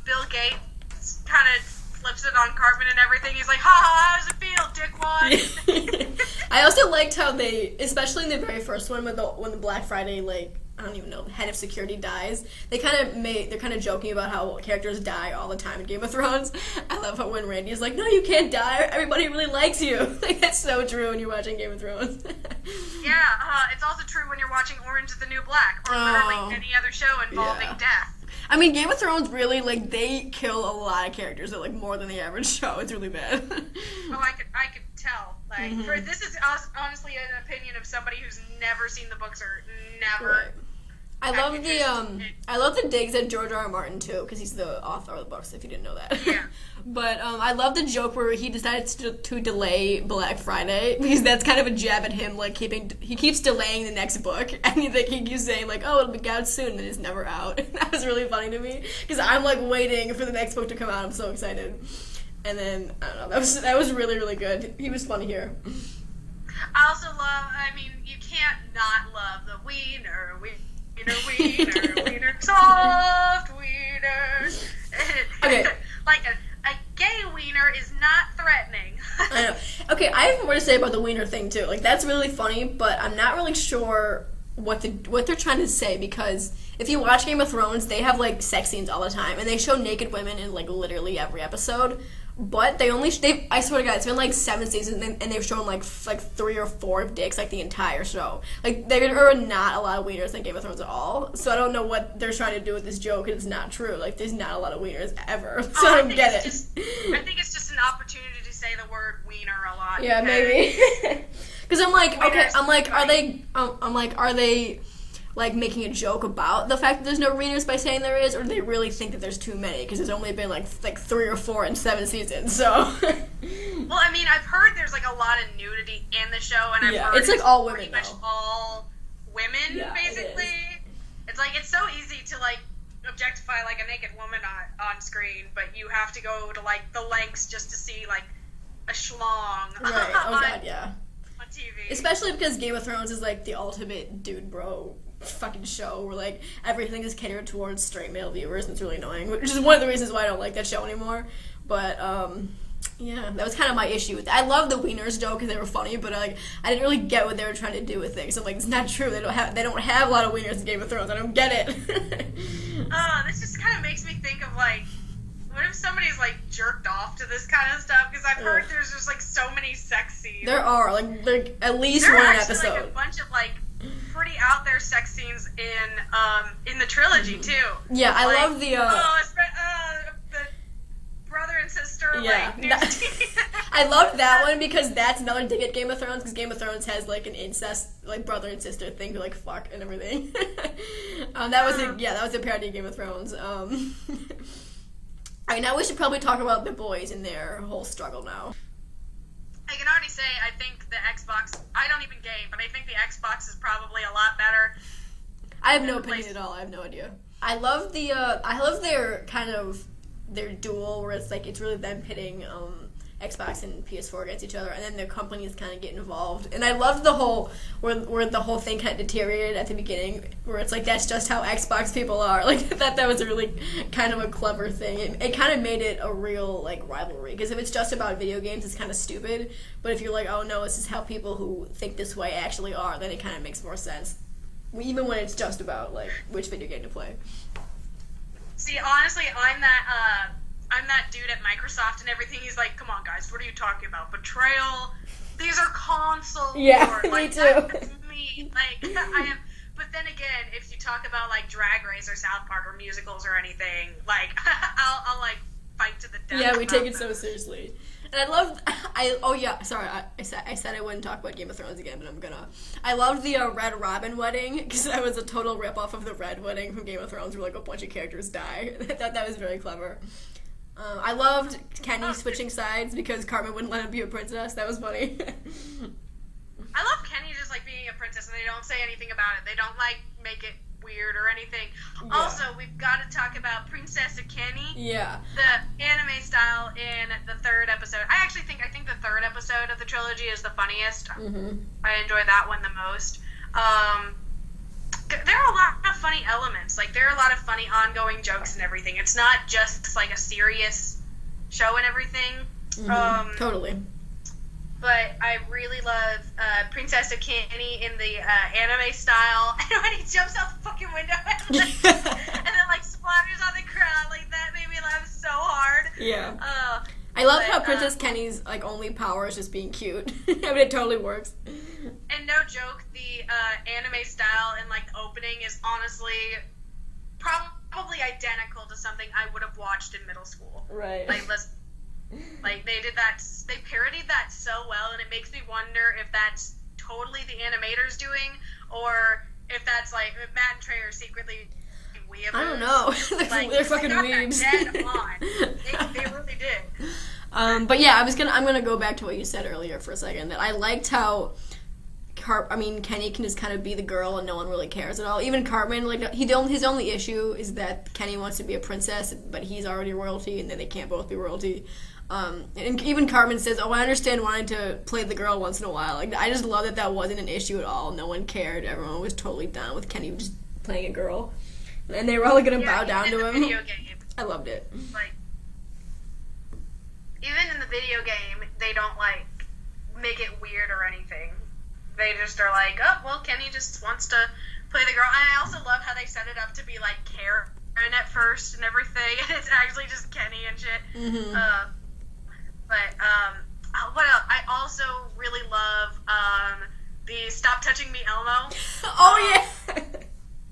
Bill Gates kind of flips it on Cartman and everything, he's like, how does it feel, dickwad? I also liked how they, especially in the very first one, when the Black Friday, like, I don't even know, the head of security dies, they're kind of joking about how characters die all the time in Game of Thrones. I love how when Randy's like, no, you can't die, everybody really likes you. Like, that's so true when you're watching Game of Thrones. Yeah, it's also true when you're watching Orange is the New Black, or literally any other show involving death. I mean, Game of Thrones really, like, they kill a lot of characters, like, more than the average show. It's really bad. Oh, I could tell. Like, this is honestly an opinion of somebody who's never seen the books or never... Right. I love the digs at George R. R. Martin too, because he's the author of the books. If you didn't know that, yeah. But I love the joke where he decided to delay Black Friday because that's kind of a jab at him, like he keeps delaying the next book, and he keeps saying like, oh, it'll be out soon, and it's never out. And that was really funny to me because I'm like waiting for the next book to come out. I'm so excited. And then I don't know, that was really really good. He was funny here. I also love. I mean, you can't not love the wiener. Wiener, soft wieners. Okay. Like a gay wiener is not threatening. I know. Okay, I have more to say about the wiener thing too. Like, that's really funny, but I'm not really sure what they're trying to say, because if you watch Game of Thrones, they have like sex scenes all the time, and they show naked women in like literally every episode. But they I swear to God, it's been like 7 seasons, and they've shown like 3 or 4 dicks like the entire show. Like, there are not a lot of wieners in Game of Thrones at all. So I don't know what they're trying to do with this joke, and it's not true. Like, there's not a lot of wieners ever. So I don't get it. I think it's just an opportunity to say the word wiener a lot. Yeah, maybe. Because I'm like, okay, are they like making a joke about the fact that there's no wieners by saying there is, or do they really think that there's too many? Because there's only been like 3 or 4 in 7 seasons, so. Well, I mean, I've heard there's like a lot of nudity in the show, and I've heard it's like all women, pretty much all women, basically. It's like, it's so easy to like objectify like a naked woman on screen, but you have to go to like the lengths just to see like a schlong. Right. Oh God, yeah. On TV. Especially because Game of Thrones is like the ultimate dude bro fucking show where like everything is catered towards straight male viewers, and it's really annoying, which is one of the reasons why I don't like that show anymore. But yeah, that was kind of my issue with it. I love the wieners joke because they were funny, but like I didn't really get what they were trying to do with it. So like, it's not true. They don't have a lot of wieners in Game of Thrones. I don't get it. This just kind of makes me think of like, what if somebody's like jerked off to this kind of stuff? Because I've heard there's just like so many sex scenes. There are like at least one episode. There are like a bunch of like pretty out there sex scenes in the trilogy too. Yeah, I love the the brother and sister. Yeah, like, I love that one because that's another dig at Game of Thrones, because Game of Thrones has like an incest like brother and sister thing to like fuck and everything. That was a parody of Game of Thrones. Alright, now we should probably talk about the boys and their whole struggle now. I can already say I think the Xbox, I don't even game, but I think the Xbox is probably a lot better. I have no opinion at all. I have no idea. I love their kind of their duel where it's like it's really them pitting Xbox and PS4 against each other, and then their companies kind of get involved. And I loved the whole where the whole thing kind of deteriorated at the beginning, where it's like that's just how Xbox people are. Like that was a really kind of a clever thing. It kind of made it a real like rivalry, because if it's just about video games, it's kind of stupid. But if you're like, oh no, this is how people who think this way actually are, then it kind of makes more sense. Even when it's just about like which video game to play. See, honestly, I'm that dude at Microsoft and everything. He's like, come on, guys, what are you talking about? Betrayal? These are console wars. Like, me too. That's me. Like, I am. But then again, if you talk about like Drag Race or South Park or musicals or anything, like, I'll like fight to the death. Yeah, we take it so seriously. And I said I wouldn't talk about Game of Thrones again, but I'm gonna. I loved the Red Robin wedding, because that was a total ripoff of the Red Wedding from Game of Thrones, where like a bunch of characters die. I thought that was very clever. I loved Kenny switching sides because Cartman wouldn't let him be a princess. That was funny. I love Kenny just like being a princess, and they don't say anything about it. They don't like make it weird or anything. Yeah. Also, we've got to talk about Princess Kenny. Yeah. The anime style in the 3rd episode. I think the 3rd episode of the trilogy is the funniest. Mm-hmm. I enjoy that one the most. There are a lot of funny elements. Like, there are a lot of funny ongoing jokes and everything. It's not just like a serious show and everything. Mm-hmm. Totally. But I really love Princess Kenny in the anime style. And when he jumps out the fucking window and then like splatters on the ground, like that made me laugh so hard. Yeah. I love how Princess Kenny's like only power is just being cute. I mean, it totally works. And no joke, the anime style in like the opening is honestly probably identical to something I would have watched in middle school. Right. Like they did that, they parodied that so well, and it makes me wonder if that's totally the animators doing, or if that's like if Matt and Trey are secretly weeaboos. I don't know. Like, they're fucking weebs. Dead on. They really did. But yeah, I'm gonna go back to what you said earlier for a second. That I liked how Kenny can just kind of be the girl and no one really cares at all. Even Cartman, like his only issue is that Kenny wants to be a princess, but he's already royalty, and then they can't both be royalty. And even Cartman says, "Oh, I understand wanting to play the girl once in a while." Like, I just love that wasn't an issue at all. No one cared. Everyone was totally down with Kenny just playing a girl, and they were all gonna bow down to him. Video game. I loved it. Like, even in the video game, they don't like make it weird or anything. They just are like, oh, well, Kenny just wants to play the girl. And I also love how they set it up to be like Karen at first and everything, and it's actually just Kenny and shit. Mm-hmm. But what else? I also really love the "Stop Touching Me, Elmo." Oh yeah.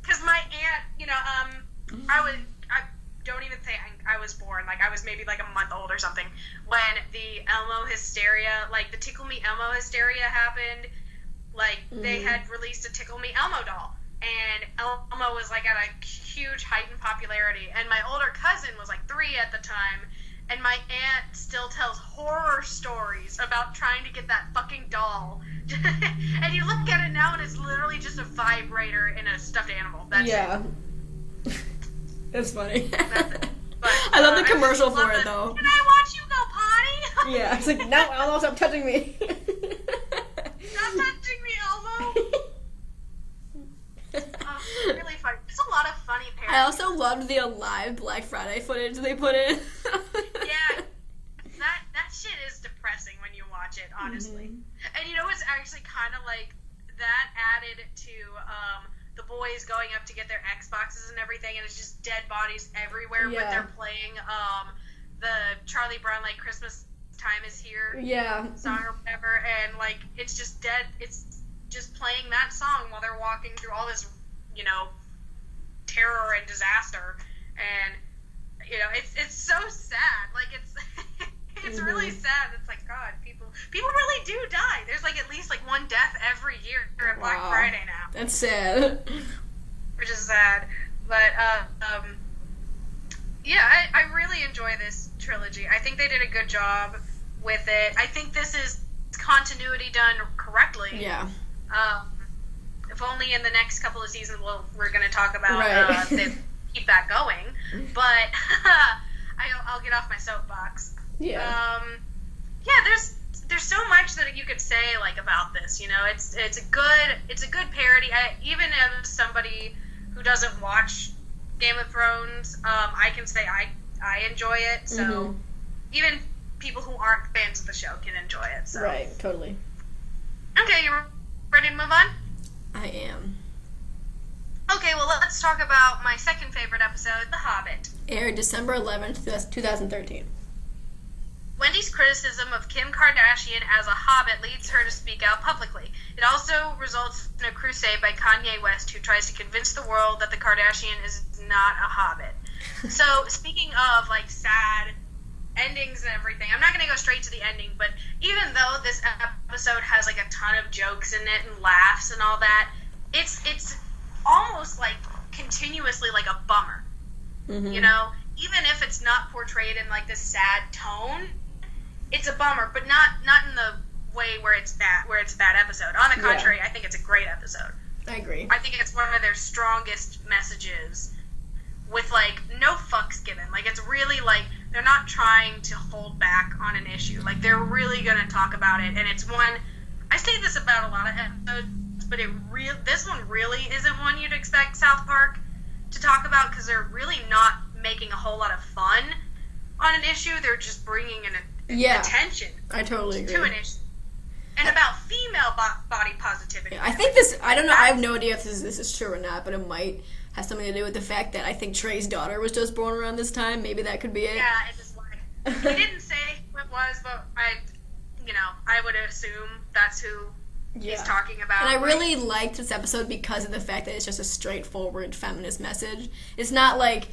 Because my aunt, I don't even say I was born. Like, I was maybe like a month old or something when the Elmo hysteria, like the Tickle Me Elmo hysteria happened. Like, they had released a Tickle Me Elmo doll, and Elmo was like at a huge heightened popularity. And my older cousin was like 3 at the time, and my aunt still tells horror stories about trying to get that fucking doll. And you look at it now, and it's literally just a vibrator and a stuffed animal. That's it. That's funny. That's it. But, I love the commercial for it, though. Can I watch you go potty? Yeah, it's like, no, Elmo, stop touching me. Stop touching me, Elmo. Really funny. There's a lot of funny parodies. I also loved the Alive Black Friday footage they put in. Yeah. That shit is depressing when you watch it, honestly. And you know what's actually kind of like, that added to the boys going up to get their Xboxes and everything, and it's just dead bodies everywhere when they're playing the Charlie Brown, like, Christmas Time Is Here song or whatever, and like, it's just dead, it's just playing that song while they're walking through all this, terror and disaster, and it's so sad. Like, it's really sad. It's like, God, people really do die. There's like at least like one death every year at Black Friday now. That's sad. Which is sad. But I really enjoy this trilogy. I think they did a good job with it. I think this is continuity done correctly. Yeah. If only in the next couple of seasons we're going to talk about they keep that going. But I'll get off my soapbox. Yeah. There's so much that you could say like about this. It's a good parody. Even as somebody who doesn't watch Game of Thrones, I can say I enjoy it. So even people who aren't fans of the show can enjoy it. So. Right. Totally. Okay, you ready to move on? I am. Okay, well, let's talk about my second favorite episode, The Hobbit. Aired December 11th, 2013. Wendy's criticism of Kim Kardashian as a hobbit leads her to speak out publicly. It also results in a crusade by Kanye West, who tries to convince the world that the Kardashian is not a hobbit. So, speaking of, like, sad endings and everything, I'm not going to go straight to the ending, but even though this episode has, like, a ton of jokes in it and laughs and all that, it's almost, like, continuously, like, a bummer. Even if it's not portrayed in, like, this sad tone, it's a bummer, but not in the way where it's a bad episode. On the contrary, I think it's a great episode. I agree. I think it's one of their strongest messages with, like, no fucks given. Like, it's really, like, they're not trying to hold back on an issue. Like, they're really going to talk about it, and it's one, I say this about a lot of episodes, but this one really isn't one you'd expect South Park to talk about, because they're really not making a whole lot of fun on an issue. They're just bringing in attention I totally agree. to an issue. And about female body positivity. I think this, I don't know, I have no idea if this is true or not, but it might have something to do with the fact that I think Trey's daughter was just born around this time. Maybe that could be it. Yeah, it is like, he didn't say who it was, but I would assume that's who he's talking about. And I really liked this episode because of the fact that it's just a straightforward feminist message. It's not like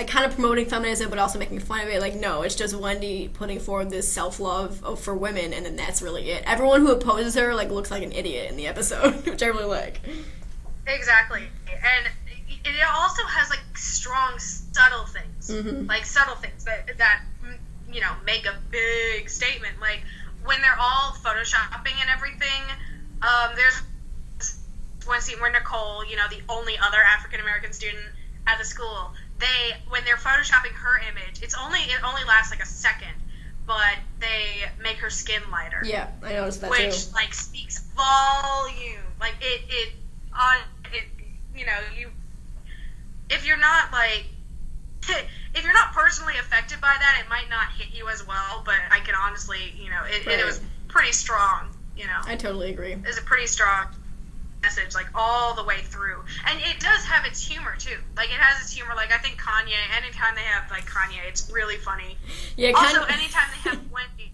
kind of promoting feminism but also making fun of it. Like, no, it's just Wendy putting forward this self-love for women, and then that's really it. Everyone who opposes her, like, looks like an idiot in the episode, which I really like. Exactly. And it also has, like, strong, subtle things. Like, subtle things that make a big statement. Like, when they're all photoshopping and everything, there's one scene where Nicole, the only other African-American student at the school, when they're photoshopping her image, it only lasts like a second, but they make her skin lighter. Yeah, I noticed that too. Which, like, speaks volume. Like, if you're not, like, if you're not personally affected by that, it might not hit you as well, but I can honestly, it was pretty strong, I totally agree. It's a pretty strong message, like, all the way through. And it does have its humor, too. Like, it has its humor. Like, I think Kanye, anytime they have, like, Kanye, it's really funny. Yeah, also, anytime they have Wendy,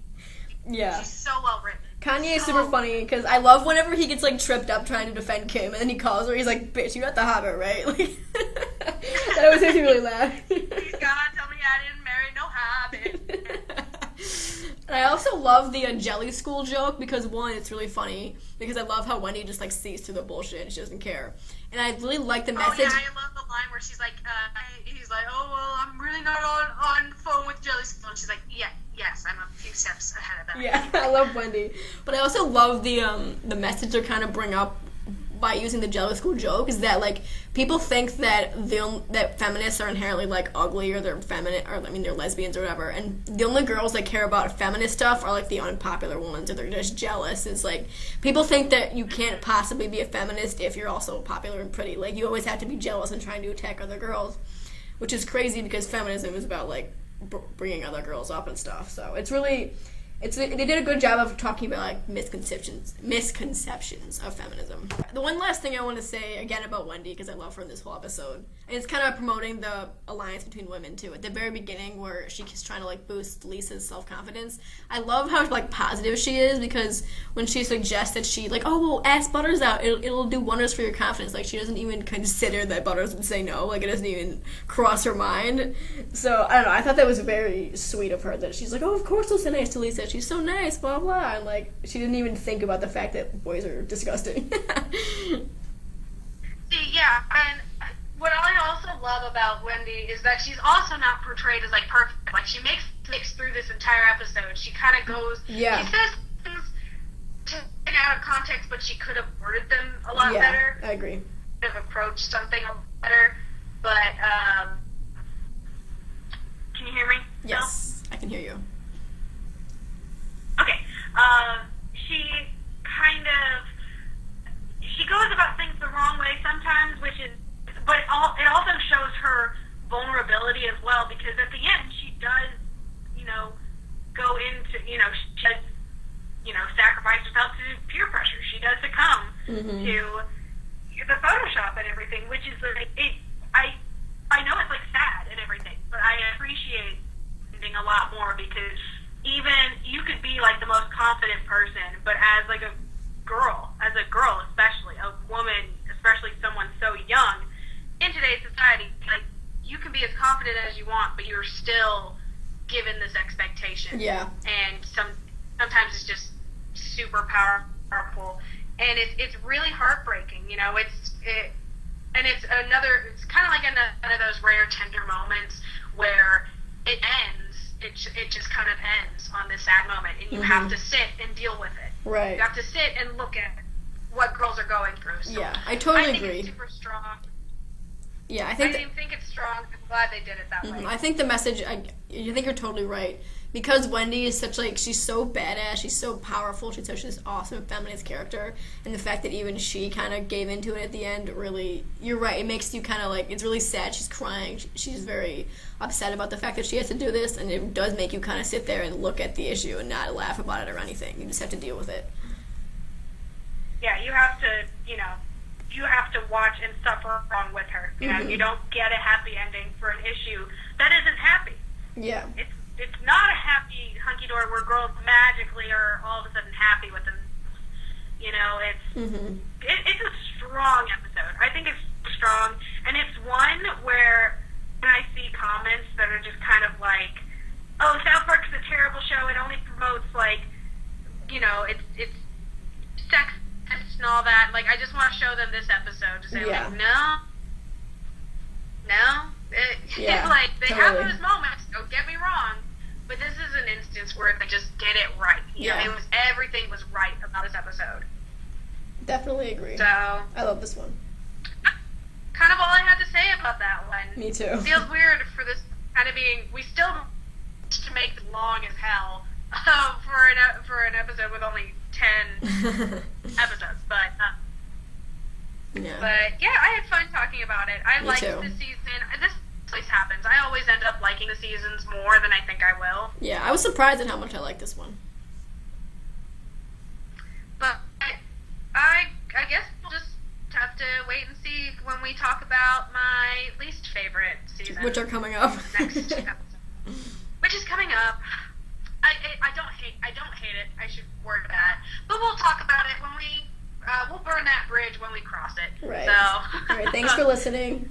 Yeah. She's so well written. Kanye is super funny because I love whenever he gets like tripped up trying to defend Kim, and then he calls her. He's like, "Bitch, you got the Hobbit, right?" Like that always makes me really laugh. Please God, tell me I didn't marry no Hobbit. And I also love the jelly school joke because one, it's really funny because I love how Wendy just like sees through the bullshit and she doesn't care. And I really like the message. Oh yeah, I love the line where she's like, he's like, "Oh well, I'm really not on phone with jelly school," and she's like, Yes, I'm a few steps ahead of them. Yeah, I love Wendy. But I also love the message they're kind of bring up by using the jelly school joke is that, like, people think that that feminists are inherently, like, ugly or they're feminine, or, I mean, they're lesbians or whatever. And the only girls that care about feminist stuff are, like, the unpopular ones or they're just jealous. It's like, people think that you can't possibly be a feminist if you're also popular and pretty. Like, you always have to be jealous and trying to attack other girls, which is crazy because feminism is about, like, bringing other girls up and stuff. So it's really, they did a good job of talking about like misconceptions of feminism. The one last thing I want to say again about Wendy, because I love her in this whole episode, and it's kind of promoting the alliance between women too. At the very beginning, where she's trying to like boost Lisa's self-confidence, I love how like positive she is because when she suggests that she like, oh well, ask Butters out, it'll do wonders for your confidence. Like she doesn't even consider that Butters would say no. Like it doesn't even cross her mind. So I don't know. I thought that was very sweet of her that she's like, oh of course they'll say nice to Lisa. She's so nice, blah blah, and like she didn't even think about the fact that boys are disgusting. See, yeah, and what I also love about Wendy is that she's also not portrayed as like perfect. Like she makes through this entire episode. She kind of goes, she says things taken out of context, but she could have worded them a lot better. I agree. Could have approached something a lot better, but can you hear me? Yes, I can hear you. Okay, she goes about things the wrong way sometimes, but it also shows her vulnerability as well, because at the end she does, go into, she does, sacrifice herself to peer pressure. She does succumb to the Photoshop and everything, which is like, I know it's like sad and everything, but I appreciate it a lot more because even you could be like the most confident person, but as a girl especially, a woman, especially someone so young, in today's society, like you can be as confident as you want, but you're still given this expectation. Yeah. And sometimes it's just super powerful, and it's really heartbreaking. It's kind of like one of those rare tender moments where it ends. It just kind of ends on this sad moment, and you have to sit and deal with it. Right. You have to sit and look at what girls are going through. So yeah, I totally agree. I think it's super strong. Yeah, I didn't think it's strong. I'm glad they did it that way. I think the message, I think you're totally right. Because Wendy is such, she's so badass, she's so powerful, she's such this awesome feminist character, and the fact that even she kind of gave into it at the end, really, you're right, it makes you kind of it's really sad, she's crying, she's very upset about the fact that she has to do this, and it does make you kind of sit there and look at the issue and not laugh about it or anything. You just have to deal with it. Yeah, you have to, you have to watch and suffer along with her. You don't get a happy ending for an issue that isn't happy. Yeah. It's not a happy hunky-dory where girls magically are all of a sudden happy with them. It's a strong episode. I think it's strong, and it's one where when I see comments that are just kind of like, oh, South Park is a terrible show, it only promotes, it's sex and all that, I just want to show them this episode to say, no. They have those moments, don't get me wrong, but this is an instance where they just did it right. Everything was right about this episode. Definitely agree. So I love this one. Kind of all I had to say about that one. Me too. It feels weird for this kind of being. We still to make it long as hell for an episode with only 10 episodes, but. But yeah, I had fun talking about it. I liked the season. This always happens. I always end up liking the seasons more than I think I will. Yeah, I was surprised at how much I liked this one. But I guess we'll just have to wait and see when we talk about my least favorite season, which are coming up next episode. Which is coming up. I don't hate it. where it's at. But we'll talk about it when we'll burn that bridge when we cross it. Right. So. All right. Thanks for listening.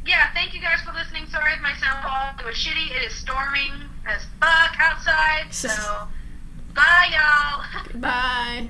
Yeah, thank you guys for listening. Sorry if my sound quality was shitty. It is storming as fuck outside. So, bye, y'all. Bye.